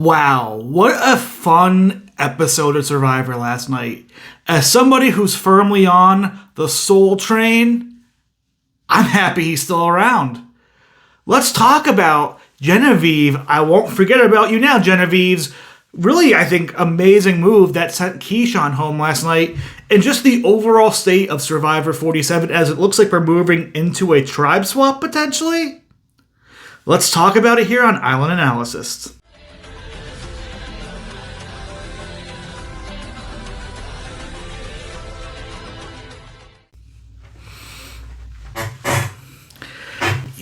Wow, what a fun episode of Survivor last night. As somebody who's firmly on the Soul train, I'm happy he's still around. Let's talk about Genevieve. I won't forget about you now, Genevieve's really, I think, amazing move that sent Keyshawn home last night, and just the overall state of Survivor 47 as it looks like we're moving into a tribe swap potentially. Let's talk about it here on Island Analysis.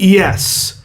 Yes.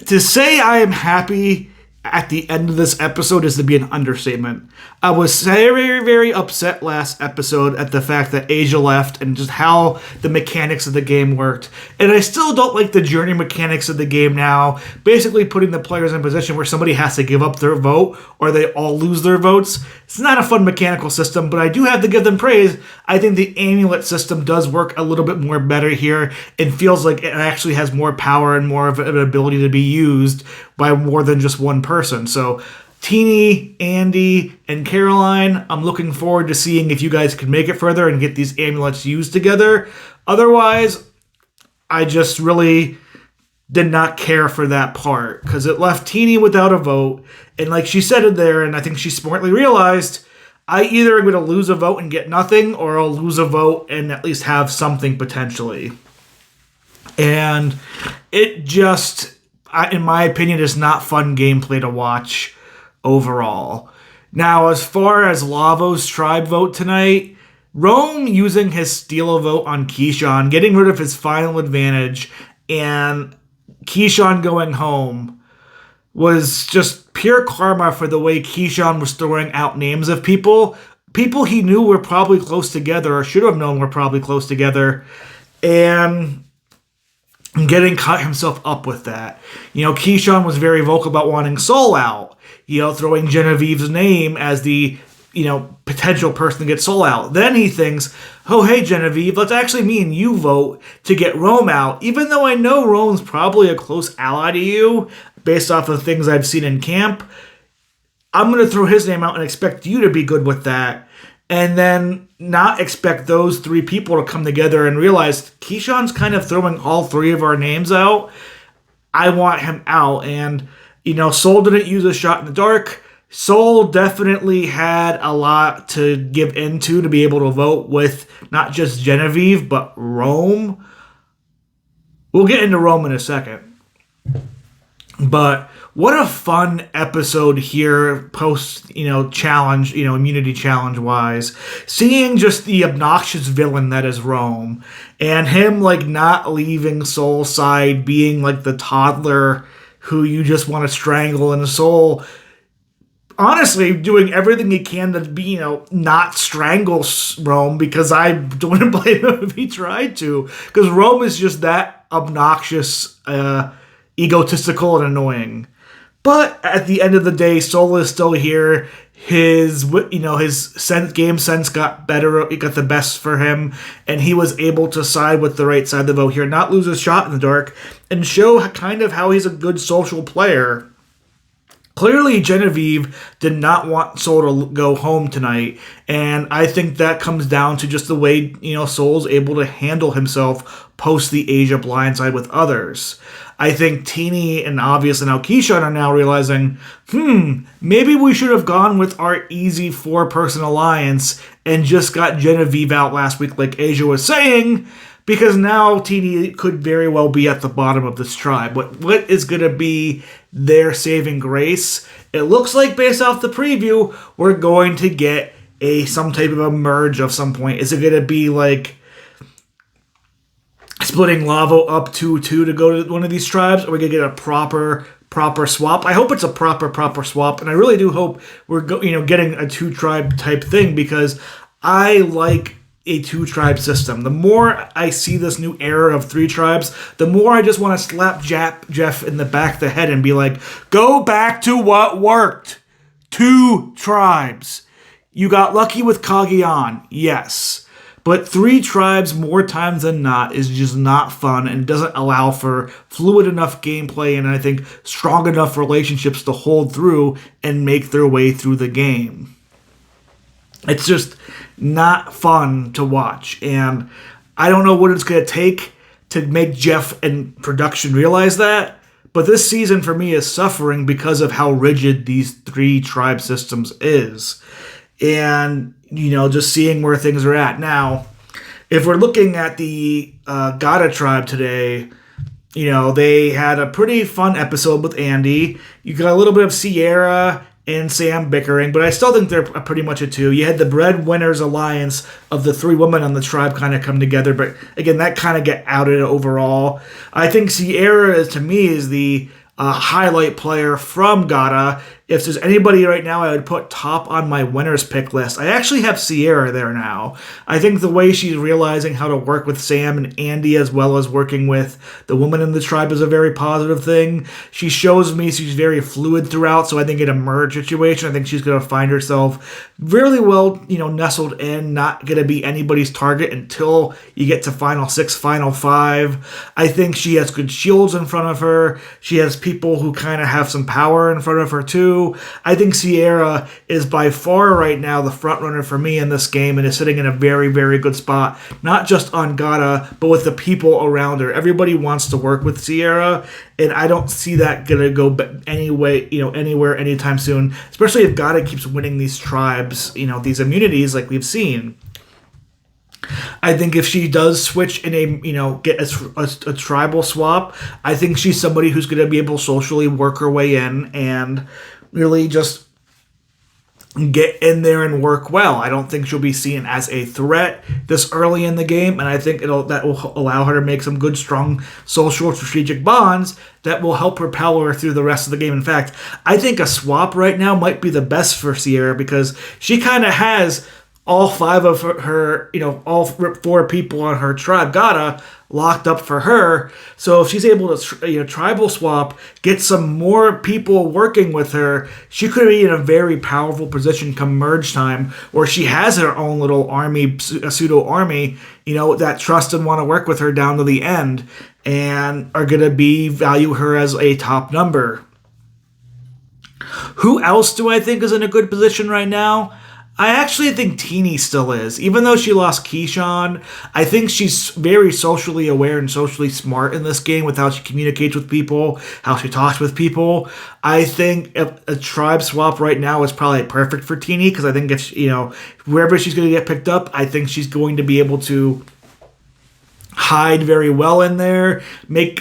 To say I am happy at the end of this episode is to be an understatement. I was very, very upset last episode at the fact that Asia left and just how the mechanics of the game worked. And I still don't like the journey mechanics of the game now, basically putting the players in a position where somebody has to give up their vote or they all lose their votes. It's not a fun mechanical system, but I do have to give them praise. I think the amulet system does work a little bit more better here and feels like it actually has more power and more of an ability to be used by more than just one person. So Teeny, Andy, and Caroline, I'm looking forward to seeing if you guys can make it further and get these amulets used together. Otherwise, I just really did not care for that part because it left Teeny without a vote. And like she said it there, and I think she smartly realized, I either am going to lose a vote and get nothing, or I'll lose a vote and at least have something potentially. And it just, in my opinion, is not fun gameplay to watch overall. Now, as far as Lavo's tribe vote tonight, Rome using his steal a vote on Keyshawn, getting rid of his final advantage, and Keyshawn going home was just pure karma for the way Keyshawn was throwing out names of people he knew were probably close together or should have known were probably close together, and getting caught himself up with that. You know, Keyshawn was very vocal about wanting Soul out, throwing Genevieve's name as the, potential person to get Soul out. Then he thinks, oh, hey, Genevieve, let's actually me and you vote to get Rome out, even though I know Rome's probably a close ally to you based off of things I've seen in camp. I'm going to throw his name out and expect you to be good with that. And then not expect those three people to come together and realize Keyshawn's kind of throwing all three of our names out. I want him out. And, Soul didn't use a shot in the dark. Soul definitely had a lot to give into to be able to vote with not just Genevieve, but Rome. We'll get into Rome in a second. But what a fun episode here post, challenge, immunity challenge wise. Seeing just the obnoxious villain that is Rome and him not leaving Soul's side, being the toddler who you just want to strangle, and Soul honestly doing everything he can to be, not strangle Rome, because I don't blame him if he tried to, because Rome is just that obnoxious, egotistical and annoying. But at the end of the day, Soul is still here. His game sense got better. It got the best for him, and he was able to side with the right side of the vote here, not lose his shot in the dark, and show kind of how he's a good social player. Clearly, Genevieve did not want Soul to go home tonight, and I think that comes down to just the way, Soul's able to handle himself post the Asia blindside with others. I think Teeny and Obvious and now Keyshawn are now realizing, maybe we should have gone with our easy four-person alliance and just got Genevieve out last week like Asia was saying, because now Teeny could very well be at the bottom of this tribe. What is going to be their saving grace? It looks like, based off the preview, we're going to get some type of a merge of some point. Is it going to be splitting Lavo up 2-2 to go to one of these tribes? Or are we going to get a proper swap? I hope it's a proper swap, and I really do hope we're getting a two-tribe type thing, because I like a two-tribe system. The more I see this new era of three tribes, the more I just want to slap Jeff in the back of the head and be like, go back to what worked. Two tribes. You got lucky with Kagian, yes. But 3 tribes more times than not is just not fun and doesn't allow for fluid enough gameplay and I think strong enough relationships to hold through and make their way through the game. It's just not fun to watch. And I don't know what it's going to take to make Jeff and production realize that. But this season for me is suffering because of how rigid these 3 tribe systems is. And, just seeing where things are at. Now, if we're looking at the Gata tribe today, they had a pretty fun episode with Andy. You got a little bit of Sierra and Sam bickering, but I still think they're pretty much a 2. You had the Breadwinners Alliance of the 3 women on the tribe kind of come together, but again, that kind of get outed overall. I think Sierra, to me, is the highlight player from Gata. If there's anybody right now I would put top on my winners pick list, I actually have Sierra there now. I think the way she's realizing how to work with Sam and Andy as well as working with the woman in the tribe is a very positive thing. She shows me she's very fluid throughout, so I think in a merge situation, I think she's going to find herself really well, nestled in, not going to be anybody's target until you get to Final 6, Final 5. I think she has good shields in front of her. She has people who kind of have some power in front of her too. I think Sierra is by far right now the front runner for me in this game and is sitting in a very, very good spot, not just on Gata, but with the people around her. Everybody wants to work with Sierra, and I don't see that going to go anywhere anytime soon, especially if Gata keeps winning these tribes, these immunities like we've seen. I think if she does switch in get a tribal swap, I think she's somebody who's going to be able to socially work her way in and really just get in there and work well. I don't think she'll be seen as a threat this early in the game, and I think that will allow her to make some good, strong social strategic bonds that will help propel her through the rest of the game. In fact, I think a swap right now might be the best for Sierra because she kind of has all 5 of her, all 4 people on her tribe, Gata, locked up for her. So if she's able to, tribal swap, get some more people working with her, she could be in a very powerful position come merge time where she has her own little army, a pseudo army, that trust and want to work with her down to the end and are going to value her as a top number. Who else do I think is in a good position right now? I actually think Teeny still is. Even though she lost Keyshawn, I think she's very socially aware and socially smart in this game with how she communicates with people, how she talks with people. I think a tribe swap right now is probably perfect for Teeny because I think if, wherever she's going to get picked up, I think she's going to be able to hide very well in there,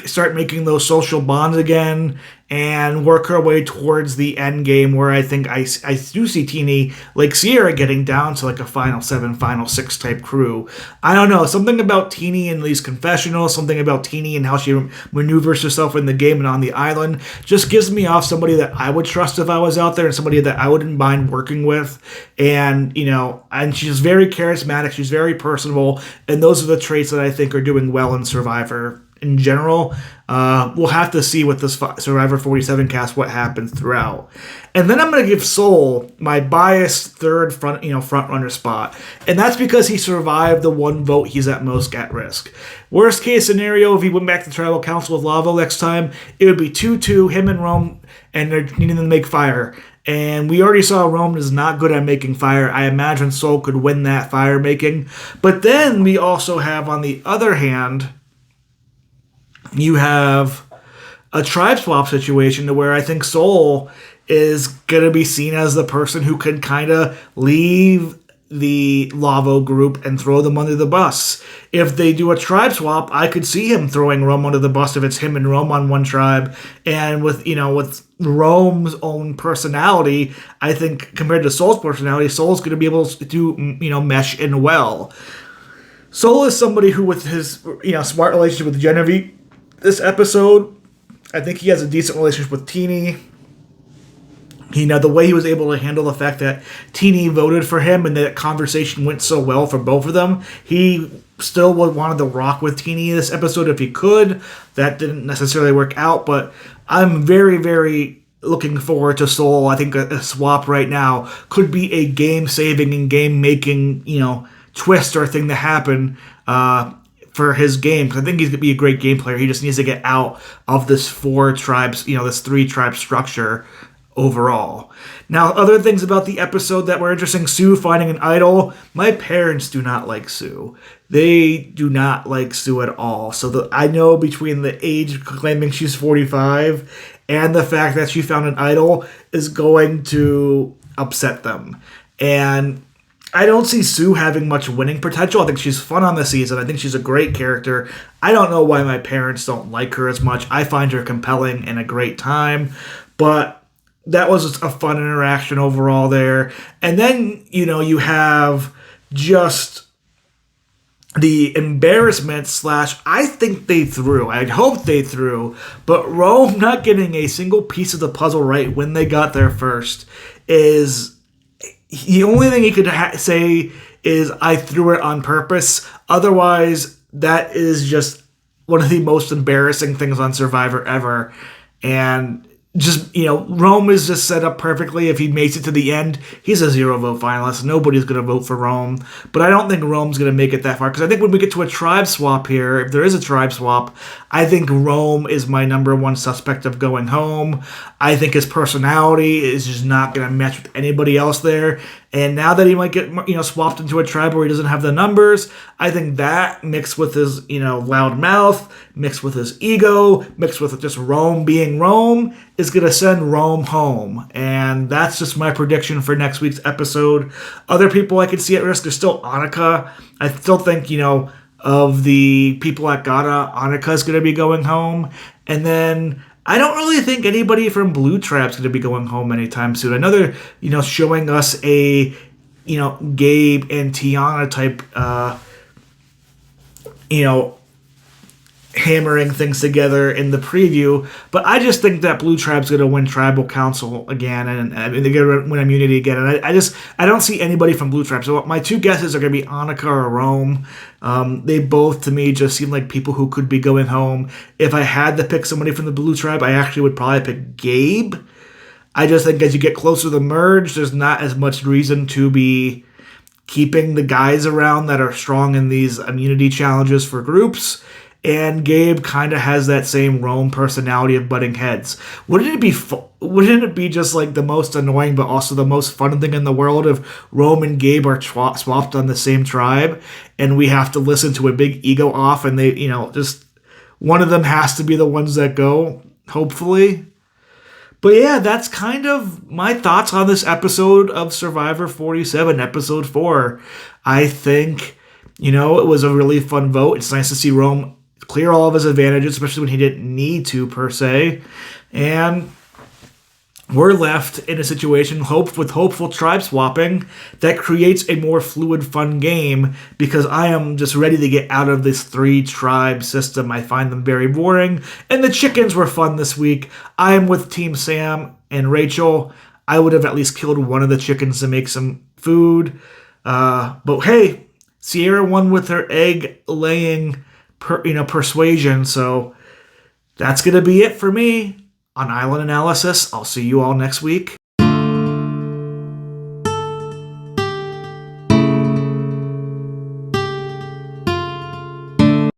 start making those social bonds again, and work her way towards the end game where I think I do see Teeny, like Sierra, getting down to like a Final 7, Final 6 type crew. I don't know, something about Teeny in these confessionals, something about Teeny and how she maneuvers herself in the game and on the island just gives me off somebody that I would trust if I was out there and somebody that I wouldn't mind working with. And, and she's very charismatic, she's very personable, and those are the traits that I think are doing well in Survivor in general. We'll have to see with this Survivor 47 cast what happens throughout. And then I'm going to give Soul my biased third front runner spot. And that's because he survived the 1 vote he's at most at risk. Worst case scenario, if he went back to Tribal Council with Lavo next time, it would be 2-2, him and Rome, and they're needing to make fire. And we already saw Rome is not good at making fire. I imagine Soul could win that fire making. But then we also have, on the other hand, you have a tribe swap situation where I think Soul is going to be seen as the person who can kind of leave the Lavo group and throw them under the bus. If they do a tribe swap, I could see him throwing Rome under the bus if it's him and Rome on one tribe. And with Rome's own personality, I think compared to Soul's personality, Soul's going to be able to mesh in well. Soul is somebody who, with his smart relationship with Genevieve this episode, I think he has a decent relationship with Teeny. The way he was able to handle the fact that Teeny voted for him and that conversation went so well for both of them, he still wanted to rock with Teeny this episode if he could. That didn't necessarily work out, but I'm very, very looking forward to Soul. I think a swap right now could be a game-saving and game-making, twist or thing to happen for his game, because I think he's going to be a great game player. He just needs to get out of this four tribes, this three tribe structure overall. Now, other things about the episode that were interesting: Sue finding an idol. My parents do not like Sue. They do not like Sue at all. So I know between the age claiming she's 45 and the fact that she found an idol is going to upset them. And I don't see Sue having much winning potential. I think she's fun on the season. I think she's a great character. I don't know why my parents don't like her as much. I find her compelling and a great time. But that was a fun interaction overall there. And then, you have just the embarrassment / I think they threw. I hope they threw. But Rome not getting a single piece of the puzzle right when they got there first is... The only thing he could say is, I threw it on purpose. Otherwise, that is just one of the most embarrassing things on Survivor ever. And just, Rome is just set up perfectly. If he makes it to the end, he's a 0 vote finalist. Nobody's going to vote for Rome. But I don't think Rome's going to make it that far. Because I think when we get to a tribe swap here, if there is a tribe swap, I think Rome is my number one suspect of going home. I think his personality is just not going to match with anybody else there. And now that he might get, swapped into a tribe where he doesn't have the numbers, I think that mixed with his, loud mouth, mixed with his ego, mixed with just Rome being Rome, is going to send Rome home. And that's just my prediction for next week's episode. Other people I could see at risk, there's still Annika. I still think, of the people at Ghana, Annika's going to be going home. And then I don't really think anybody from Blue Tribe's going to be going home anytime soon. I know they're, showing us a, Gabe and Tiana type, hammering things together in the preview. But I just think that Blue Tribe's going to win Tribal Council again, and they're going to win immunity again. And I don't see anybody from Blue Tribe. So my two guesses are going to be Annika or Rome. They both, to me, just seem like people who could be going home. If I had to pick somebody from the Blue Tribe, I actually would probably pick Gabe. I just think as you get closer to the merge, there's not as much reason to be keeping the guys around that are strong in these immunity challenges for groups. And Gabe kind of has that same Rome personality of butting heads. Wouldn't it be just like the most annoying but also the most fun thing in the world if Rome and Gabe are swapped on the same tribe and we have to listen to a big ego off and they, just one of them has to be the ones that go, hopefully. But yeah, that's kind of my thoughts on this episode of Survivor 47, episode 4. I think, it was a really fun vote. It's nice to see Rome clear all of his advantages, especially when he didn't need to, per se. And we're left in a situation with hopeful tribe swapping that creates a more fluid, fun game, because I am just ready to get out of this 3-tribe system. I find them very boring. And the chickens were fun this week. I am with Team Sam and Rachel. I would have at least killed one of the chickens to make some food. But hey, Sierra won with her egg-laying persuasion. So that's going to be it for me on Island Analysis. I'll see you all next week.